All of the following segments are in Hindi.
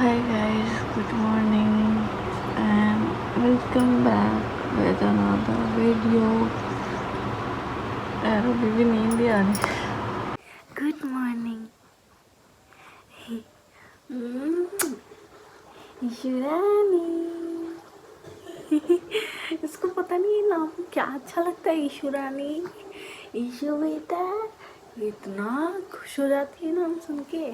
Hi guys, good morning and welcome back with another video. यार अभी भी नींद ही आ रही। Good morning Ishurani. इसको पता नहीं ये नाम क्या अच्छा लगता है, ईशुरानी। ईशु बेटा इतना खुश हो जाती है नाम सुन के।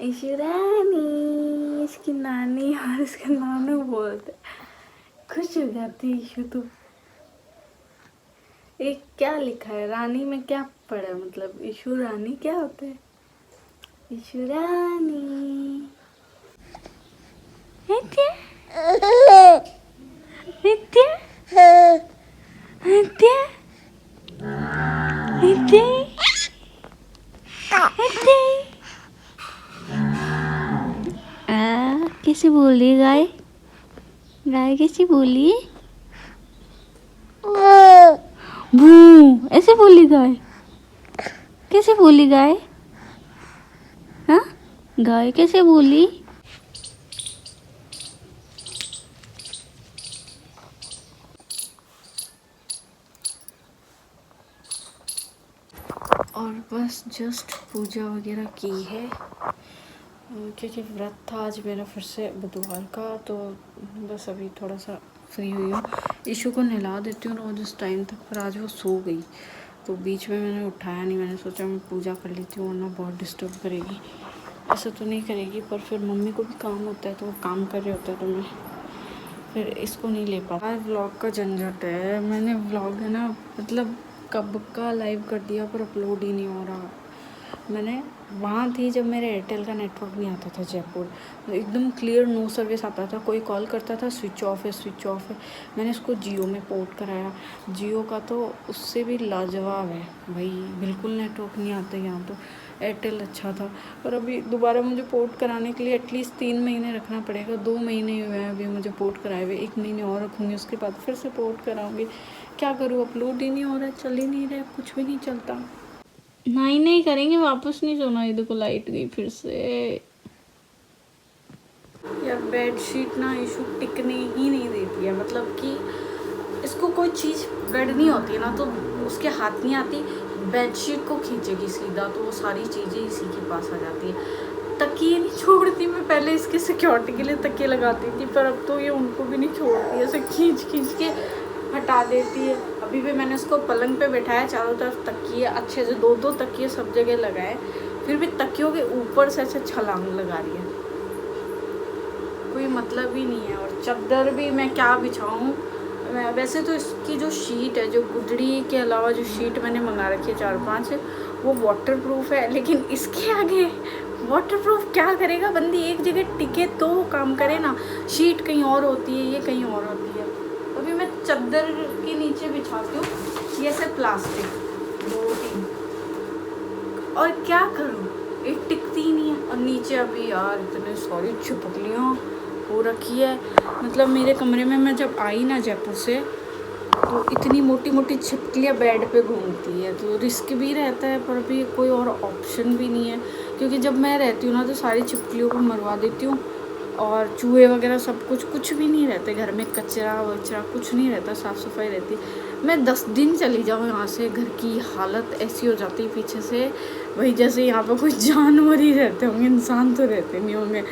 ईशुरानी, इसकी नानी और इसका नानू बोलते खुश हो जाती है ईशु तो। एक क्या लिखा है रानी में, क्या पढ़ा मतलब ईशु रानी क्या होता है? ईशु रानी नित्य नित्य नित्य नित्य कैसे बोली गाय? गाय कैसे बोली? भू ऐसे बोली गाय? कैसे बोली गाय? हाँ गाय कैसे बोली? और बस जस्ट पूजा वगैरह की है क्योंकि व्रत था आज मेरा फिर से बुधवार का, तो बस अभी थोड़ा सा फ्री हुई हूँ। ईशु को नहला देती हूँ रोज इस टाइम तक, पर आज वो सो गई तो बीच में मैंने उठाया नहीं। मैंने सोचा मैं पूजा कर लेती हूँ वरना बहुत डिस्टर्ब करेगी। ऐसा तो नहीं करेगी पर फिर मम्मी को भी काम होता है तो वो काम कर रहे होते हैं तो मैं फिर इसको नहीं ले पाता। आज व्लॉग का झंझट है। मैंने व्लॉग है ना मतलब कब का लाइव कर दिया पर अपलोड ही नहीं हो रहा। मैंने वहाँ थी जब मेरे एयरटेल का नेटवर्क नहीं आता था जयपुर, एकदम क्लियर नो सर्विस आता था। कोई कॉल करता था स्विच ऑफ है स्विच ऑफ है। मैंने इसको जियो में पोर्ट कराया। जियो का तो उससे भी लाजवाब है भाई, बिल्कुल नेटवर्क नहीं आता यहाँ तो। एयरटेल अच्छा था पर अभी दोबारा मुझे पोर्ट कराने के लिए एटलीस्ट 3 महीने रखना पड़ेगा। 2 महीने हुए हैं अभी मुझे पोर्ट कराए हुए, 1 महीने और रखूँगी उसके बाद फिर से पोर्ट कराऊँगी। क्या करूँ, अपलोड ही नहीं हो रहा है, चल ही नहीं रहा है, कुछ भी नहीं चलता। नहीं करेंगे, वापस नहीं सोना। ये देखो लाइट गई फिर से। यार बेडशीट ना इशू टिकने ही नहीं देती है, मतलब कि इसको कोई चीज़ बेड नहीं होती है ना तो उसके हाथ नहीं आती, बेडशीट को खींचेगी सीधा तो वो सारी चीज़ें इसी के पास आ जाती है। तकिए नहीं छोड़ती। मैं पहले इसके सिक्योरिटी के लिए तकिए लगाती थी पर अब तो ये उनको भी नहीं छोड़ती है, ऐसे खींच के हटा देती है। अभी भी मैंने उसको पलंग पे बैठाया, चारों तरफ तकिए अच्छे से 2-2 तकिए सब जगह लगाए, फिर भी तकियों के ऊपर से ऐसे छलांग लगा रही है, कोई मतलब ही नहीं है। और चादर भी मैं क्या बिछाऊँ। वैसे तो इसकी जो शीट है, जो गुदड़ी के अलावा जो शीट मैंने मंगा रखी है 4-5, वो वाटर प्रूफ है, लेकिन इसके आगे वाटर प्रूफ क्या करेगा। बंदी एक जगह टिके तो काम करे ना। शीट कहीं और होती है, ये कहीं और होती है। अभी मैं चादर के नीचे बिछाती हूँ, ये से प्लास्टिक 2-3, और क्या करूँ, एक टिकती ही नहीं है। और नीचे अभी यार इतने सारी छिपकलियाँ हो रखी है। मतलब मेरे कमरे में मैं जब आई ना जयपुर से तो इतनी मोटी मोटी छिपकलियाँ बेड पे घूमती है, तो रिस्क भी रहता है पर अभी कोई और ऑप्शन भी नहीं है। क्योंकि जब मैं रहती हूँ ना तो सारी छिपकलियों को मरवा देती हूँ और चूहे वगैरह सब कुछ भी नहीं रहते घर में, कचरा वचरा कुछ नहीं रहता, साफ़ सफाई रहती। मैं 10 दिन चली जाऊँ यहाँ से, घर की हालत ऐसी हो जाती है पीछे से वही जैसे यहाँ पर कोई जानवर ही रहते होंगे, इंसान तो रहते नहीं होंगे।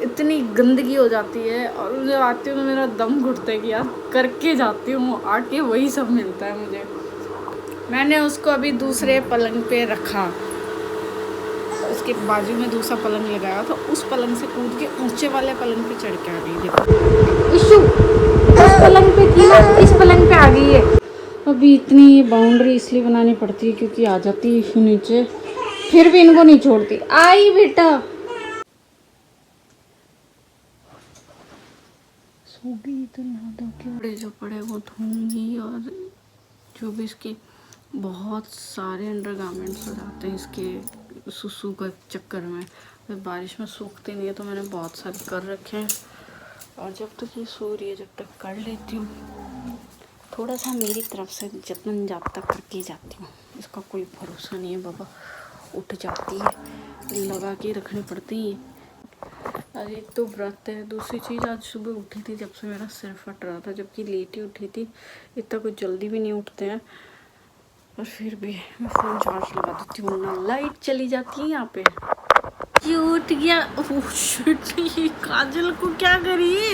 इतनी गंदगी हो जाती है और जब आती हूँ तो मेरा दम घुटता है कि यार करके जाती हूँ, आके वही सब मिलता है मुझे। मैंने उसको अभी दूसरे पलंग पे रखा, उसके बाजू में दूसरा पलंग लगाया तो उस पलंग से कूद के ऊंचे वाले पलंग पे चढ़ के आ गई। देखो इशू उस पलंग पे थी ना, इस पलंग पे आ गई है। अभी इतनी बाउंड्री इसलिए बनानी पड़ती है क्योंकि आ जाती है इशू नीचे, फिर भी इनको नहीं छोड़ती। आई बेटा सूगी तो नहा धो के कपड़े जो पड़े वो धोऊंगी। और जो भी इसके बहुत सारे अंडरगारमेंट्स हो जाते हैं इसके सुसु का चक्कर में, फिर बारिश में सूखते नहीं है तो मैंने बहुत सारे कर रखे हैं। और जब तक ये सो रही है जब तक कर लेती हूँ, थोड़ा सा मेरी तरफ से जतन जाता करके जाती हूँ। इसका कोई भरोसा नहीं है बाबा, उठ जाती है, लगा के रखनी पड़ती है। आज एक तो व्रत है, दूसरी चीज़ आज सुबह उठी थी जब से मेरा सिर फट रहा था, जबकि लेट ही उठी थी। इतना कुछ जल्दी भी नहीं उठते हैं, और फिर भी मैं फ़ोन चार्ज लगा देती हूँ वरना लाइट चली जाती है यहाँ पे। ये उठ गया। ओह शिट, ये काजल को क्या करिए,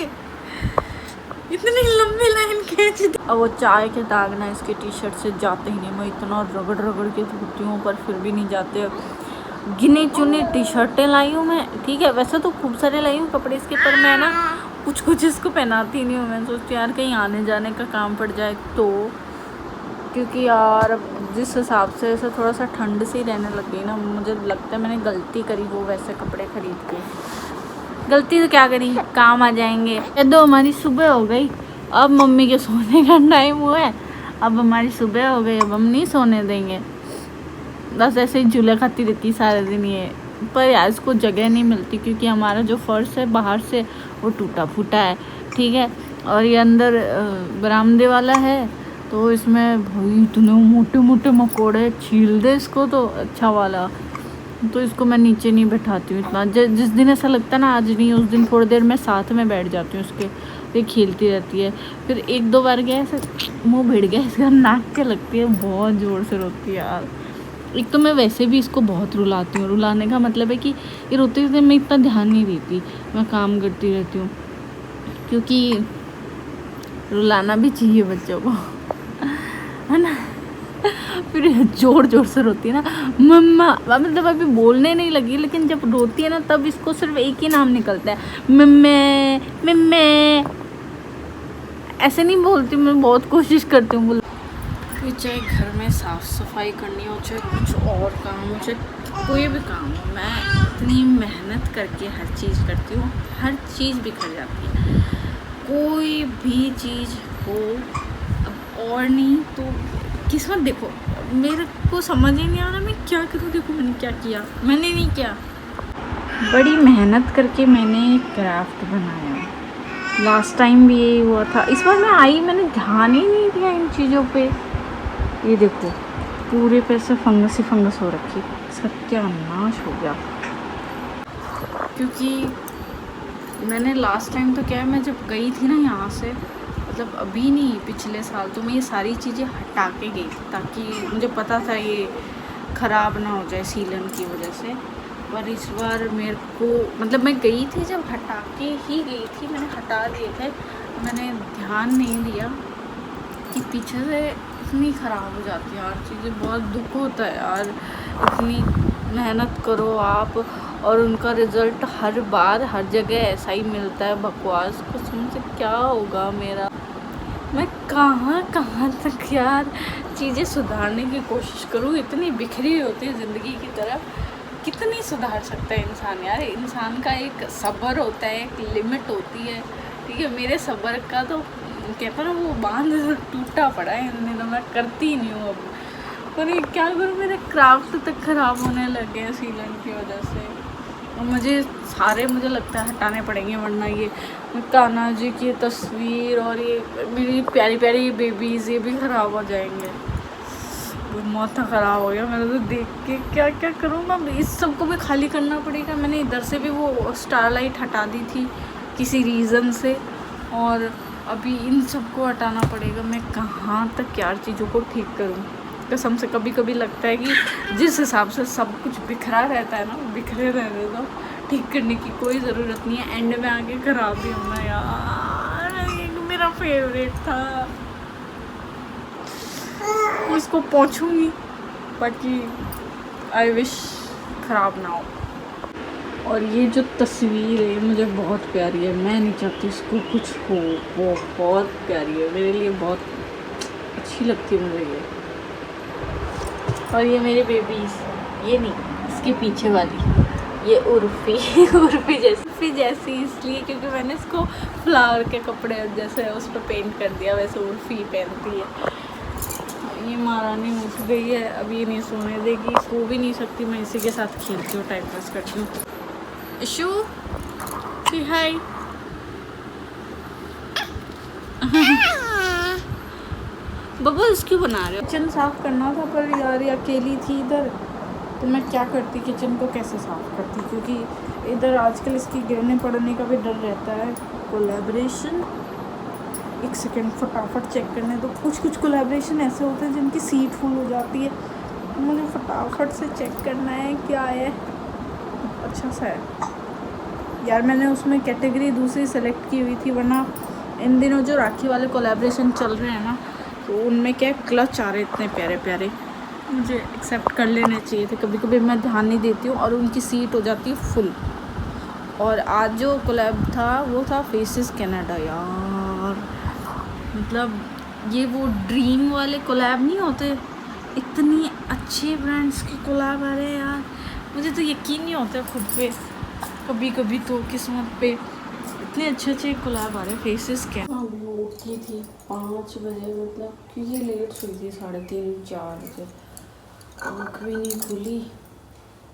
इतनी लंबी लाइन खींच दी। अब वो चाय के दाग ना इसके टी शर्ट से जाते ही नहीं। मैं इतना रगड़ रगड़ के धोती हूँ पर फिर भी नहीं जाते। गिनी चुनी टी शर्टें लाई हूँ मैं, ठीक है, वैसे तो खूब सारे लाई हूँ कपड़े इसके, पर मैं ना कुछ कुछ इसको पहनाती नहीं हूँ। मैं सोचती यार कहीं आने जाने का काम पड़ जाए तो, क्योंकि यार जिस हिसाब से ऐसा थोड़ा सा ठंड सी रहने लग गई ना, मुझे लगता है मैंने गलती करी वो वैसे कपड़े खरीद के। गलती तो क्या करी, काम आ जाएंगे। ये दो हमारी सुबह हो गई, अब मम्मी के सोने का टाइम हुआ है। अब हमारी सुबह हो गई, अब हम नहीं सोने देंगे। बस ऐसे ही झूले खाती रहती सारे दिन ये, पर यार इसको जगह नहीं मिलती क्योंकि हमारा जो फर्श है बाहर से वो टूटा फूटा है, ठीक है, और ये अंदर बरामदे वाला है, तो इसमें भाई इतने मोटे मोटे मकोड़े, छील दे इसको तो अच्छा वाला। तो इसको मैं नीचे नहीं बैठाती हूँ इतना। जिस दिन ऐसा लगता है ना आज नहीं, उस दिन थोड़ी देर मैं साथ में बैठ जाती हूँ उसके, ये खेलती रहती है। फिर एक दो बार गया ऐसे मुँह भिड़ गया इसका, नाक के लगती है, बहुत ज़ोर से रोती है यार। एक तो मैं वैसे भी इसको बहुत रुलाती हूँ, रुलाने का मतलब है कि ये रोते थे मैं इतना ध्यान नहीं देती, मैं काम करती रहती हूँ, क्योंकि रुलाना भी चाहिए बच्चों को, है ना। फिर जोर जोर से रोती है ना मम्मा, मतलब अभी बोलने नहीं लगी, लेकिन जब रोती है ना तब इसको सिर्फ एक ही नाम निकलता है, मम्मे मम्मे। ऐसे नहीं बोलती, मैं बहुत कोशिश करती हूँ। चाहे घर में साफ़ सफाई करनी हो, चाहे कुछ और काम हो, चाहे कोई भी काम हो, मैं इतनी मेहनत करके हर चीज़ करती हूँ, हर चीज़ बिखर जाती है। कोई भी चीज़ हो अब और नहीं तो किस्मत। देखो मेरे को समझ ही नहीं आ रहा मैं क्या करूँ। देखो मैंने क्या किया, मैंने नहीं किया, बड़ी मेहनत करके मैंने क्राफ्ट बनाया। लास्ट टाइम भी यही हुआ था, इस बार मैं आई मैंने ध्यान ही नहीं दिया इन चीज़ों पे। ये देखो पूरे पे से फंगस ही फंगस हो रखी, इसका क्या नाश हो गया। क्योंकि मैंने लास्ट टाइम तो क्या है, मैं जब गई थी ना यहाँ से, मतलब अभी नहीं पिछले साल, तो मैं ये सारी चीज़ें हटा के गई थी ताकि मुझे पता था ये ख़राब ना हो जाए सीलन की वजह से। पर इस बार मेरे को मतलब मैं गई थी जब हटा के ही गई थी, मैंने हटा दिए थे, मैंने ध्यान नहीं दिया कि पीछे से इतनी ख़राब हो जाती है यार चीज़ें। बहुत दुख होता है यार, इतनी मेहनत करो आप और उनका रिज़ल्ट हर बार हर जगह ऐसा ही मिलता है, बकवास। कसम से क्या होगा मेरा, मैं कहाँ कहाँ तक यार चीज़ें सुधारने की कोशिश करूँ। इतनी बिखरी होती है ज़िंदगी की तरह, कितनी सुधार सकता है इंसान यार। इंसान का एक सब्र होता है, एक लिमिट होती है, ठीक है। मेरे सब्र का तो कहता ना वो बांध टूटा पड़ा है इन दिनों, मैं करती ही नहीं हूँ अब। पर ये क्या करूँ, मेरे क्राफ्ट तक ख़राब होने लगे हैं सीलन की वजह से, और मुझे लगता है हटाने पड़ेंगे, वरना ये कान्हा जी की तस्वीर और ये मेरी प्यारी प्यारी बेबीज़ ये भी ख़राब हो जाएंगे। माथा ख़राब हो गया मेरा तो देख के, क्या क्या करूँ मैं। इस सब को भी खाली करना पड़ेगा। मैंने इधर से भी वो स्टारलाइट हटा दी थी किसी रीज़न से, और अभी इन सबको हटाना पड़ेगा। मैं कहाँ तक यार चीज़ों को ठीक करूँ। कसम से कभी कभी लगता है कि जिस हिसाब से सब कुछ बिखरा रहता है ना, बिखरे रहने दो, ठीक करने की कोई ज़रूरत नहीं है। एंड में आके ख़राब भी होना यार, ये मेरा फेवरेट था। इसको पोंछूंगी बाकी आई विश ख़राब ना हो। और ये जो तस्वीर है मुझे बहुत प्यारी है, मैं नहीं चाहती इसको कुछ हो, वो बहुत प्यारी है मेरे लिए, बहुत अच्छी लगती है मुझे ये। और ये मेरे बेबीज़, ये नहीं इसके पीछे वाली, ये उर्फ़ी उर्फ़ी जैसी इसलिए क्योंकि मैंने इसको फ्लावर के कपड़े जैसे उस पर पेंट कर दिया, वैसे उर्फ़ी पहनती है। ये महारानी उठ गई है, अब ये नहीं सोने देगी, सो भी नहीं सकती, मैं इसी के साथ खेलती हूँ, टाइम पास करती हूँ। इशू हाय बबल्स क्यों बना रहे हो? किचन साफ करना था पर यार ये अकेली थी इधर, तो मैं क्या करती, किचन को कैसे साफ़ करती, क्योंकि इधर आजकल इसकी गिरने पड़ने का भी डर रहता है। कोलैबोरेशन, एक सेकेंड फटाफट चेक करने तो। कुछ कोलैबोरेशन ऐसे होते हैं जिनकी सीट फुल हो जाती है, मुझे फटाफट से चेक करना है क्या है। अच्छा सा है यार, मैंने उसमें कैटेगरी दूसरी सेलेक्ट की हुई थी, वरना इन दिनों जो राखी वाले कोलैबोरेशन चल रहे हैं ना, तो उनमें क्या क्लच आ रहे इतने प्यारे प्यारे, मुझे एक्सेप्ट कर लेने चाहिए थे। कभी कभी मैं ध्यान नहीं देती हूँ और उनकी सीट हो जाती है फुल। और आज जो कोलैब था वो था फेसेस कनाडा। यार मतलब ये वो ड्रीम वाले कोलैब नहीं होते, इतनी अच्छे ब्रांड्स के कोलैब आ रहे हैं यार, मुझे तो यकीन नहीं होता खुद पे। कभी कभी तो किस्मत पे इतने अच्छे कोलैब आ रहे हैं। फेसेस क्या उठी थी 5 बजे, मतलब क्योंकि लेट सोई थी 3:30-4 बजे, आँख भी नहीं खुली।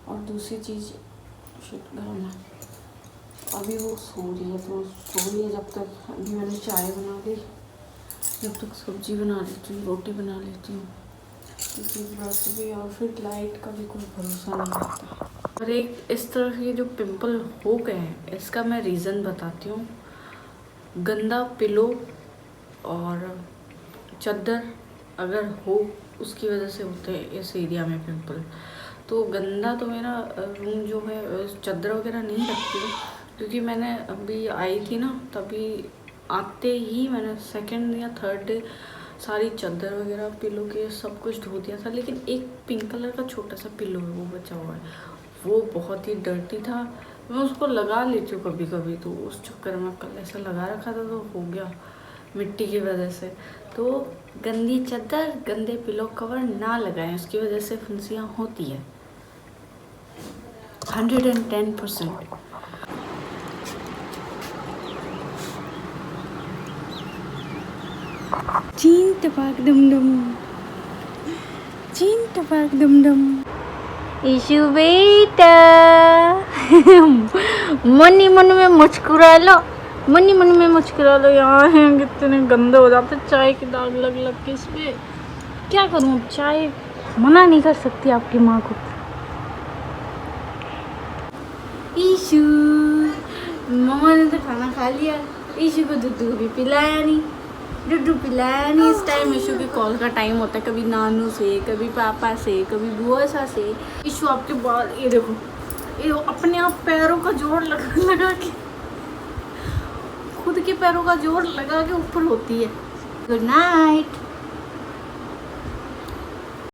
और दूसरी चीज़ शिट गर्म है, अभी वो सो रही है, तो सो रही है जब तक। अभी मैंने चाय बना ली, जब तक सब्जी बना लेती हूँ, रोटी बना लेती हूँ, क्योंकि व्रत भी और फिर लाइट का भी कोई भरोसा नहीं रहता। और एक इस तरह के जो पिंपल हो गए हैं, इसका मैं रीज़न बताती हूँ। गंदा पिलो और चादर अगर हो, उसकी वजह से होते हैं इस एरिया में पिंपल। तो गंदा तो मेरा रूम जो है, चादर वगैरह नहीं रखती हूँ, क्योंकि मैंने अभी आई थी ना, तभी आते ही मैंने सेकंड या थर्ड डे सारी चादर वगैरह पिलो के सब कुछ धो दिया था। लेकिन एक पिंक कलर का छोटा सा पिलो है, वो बचा हुआ है, वो बहुत ही डर्टी था। मैं उसको लगा लेती हूँ कभी कभी, तो उस चक्कर में कल ऐसा लगा रखा था तो हो गया मिट्टी की वजह से। तो गंदी चादर, गंदे पिलो कवर ना लगाएं, उसकी वजह से फुंसियाँ होती है 110%। चीन टपाक डम डम, चीन टपाक डम डम। ईशु बेटा मनी मन में मुस्कुरा लो, मनी मन में मुस्कुरा लो। यहाँ है कितने गंदे हो जाते, चाय के दाग लग लग के इसमें। क्या करूँ अब, चाय मना नहीं कर सकती आपकी माँ को। ईशु, मम्मा ने तो खाना खा लिया, ईशु को दूध भी पिलाया नहीं, दूध पिलाया नहीं। इस टाइम ईशु की कॉल का टाइम होता है, कभी नानू से, कभी पापा से, कभी बुआ सा से। ईशु आपके बाल, ये देखो, ये अपने आप पैरों का जोर लगा के, खुद के पैरों का जोर लगा के ऊपर होती है। Good night.